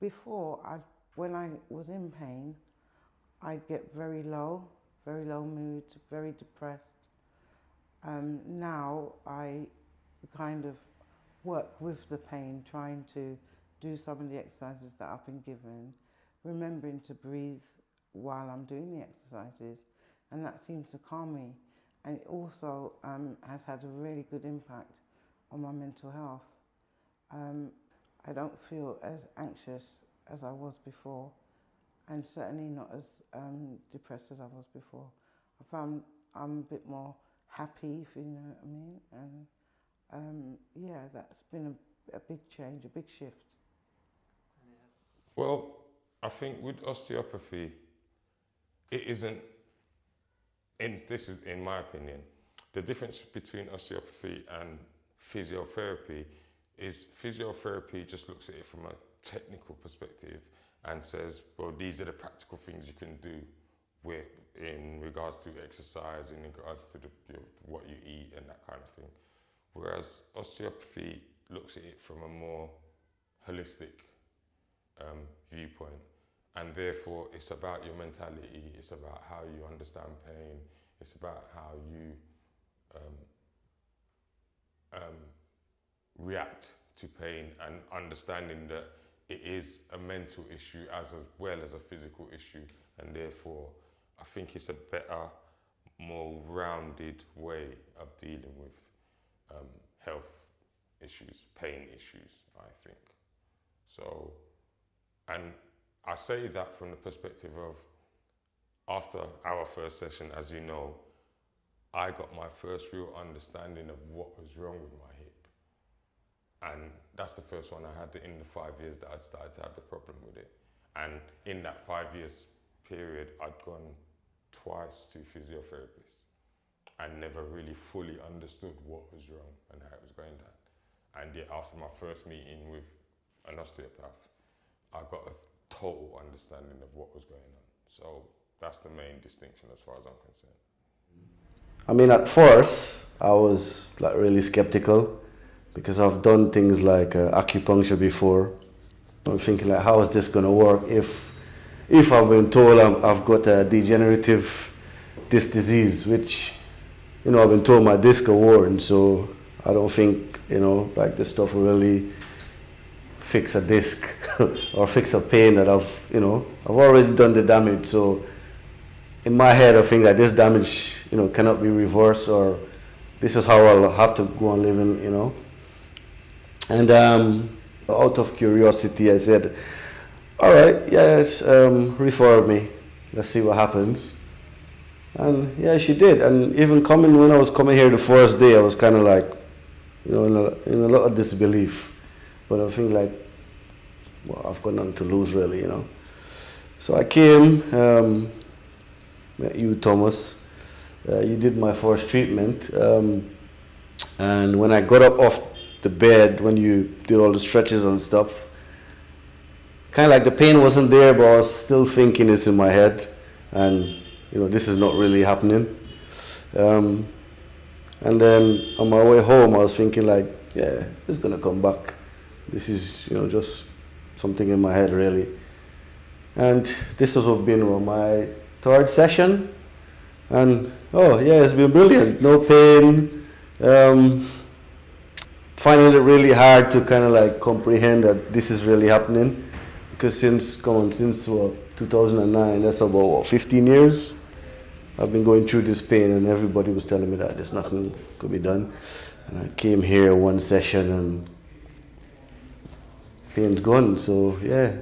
Before, when I was in pain, I'd get very low mood, very depressed. Now I kind of work with the pain, trying to do some of the exercises that I've been given, remembering to breathe while I'm doing the exercises, and that seems to calm me. And it also has had a really good impact on my mental health. I don't feel as anxious as I was before, and certainly not as depressed as I was before. I found I'm a bit more happy, if you know what I mean, and yeah, that's been a big change, a big shift. Well, I think with osteopathy, it isn't, this is in my opinion, the difference between osteopathy and physiotherapy is physiotherapy just looks at it from a technical perspective and says, well, these are the practical things you can do in regards to exercise, in regards to what you eat and that kind of thing. Whereas osteopathy looks at it from a more holistic viewpoint, and therefore it's about your mentality, it's about how you understand pain, it's about how you react to pain, and understanding that it is a mental issue as well as a physical issue, and therefore I think it's a better, more rounded way of dealing with health issues, pain issues, I think. So, and I say that from the perspective of, after our first session, as you know, I got my first real understanding of what was wrong with my hip. And that's the first one I had in the 5 years that I'd started to have the problem with it. And in that 5 years period, I'd gone twice to physiotherapists and never really fully understood what was wrong and how it was going down. And yet after my first meeting with an osteopath, I got a total understanding of what was going on. So that's the main distinction as far as I'm concerned. I mean, at first, I was like really skeptical because I've done things like acupuncture before. I'm thinking like, how is this going to work if I've been told I've got a degenerative disc disease, which, you know, I've been told my disc are worn, so I don't think, you know, like this stuff will really fix a disc or fix a pain that I've already done the damage. So in my head, I think that this damage, you know, cannot be reversed, or this is how I'll have to go on living, you know. And out of curiosity, I said, all right, yes, refer me. Let's see what happens. And yeah, she did. And even when I was coming here the first day, I was kind of like, you know, in a lot of disbelief. But I think like, well, I've got nothing to lose really, you know. So I came, met you, Thomas. You did my first treatment. And when I got up off the bed, when you did all the stretches and stuff, kind of like the pain wasn't there, but I was still thinking it's in my head. And, you know, this is not really happening. And then on my way home, I was thinking like, yeah, it's gonna come back. This is, you know, just something in my head really. And this has been my third session. And oh yeah, it's been brilliant. No pain. Finding it really hard to kind of like comprehend that this is really happening. Because since 2009, that's about 15 years, I've been going through this pain, and everybody was telling me that there's nothing could be done. And I came here one session and pain's gone, so yeah.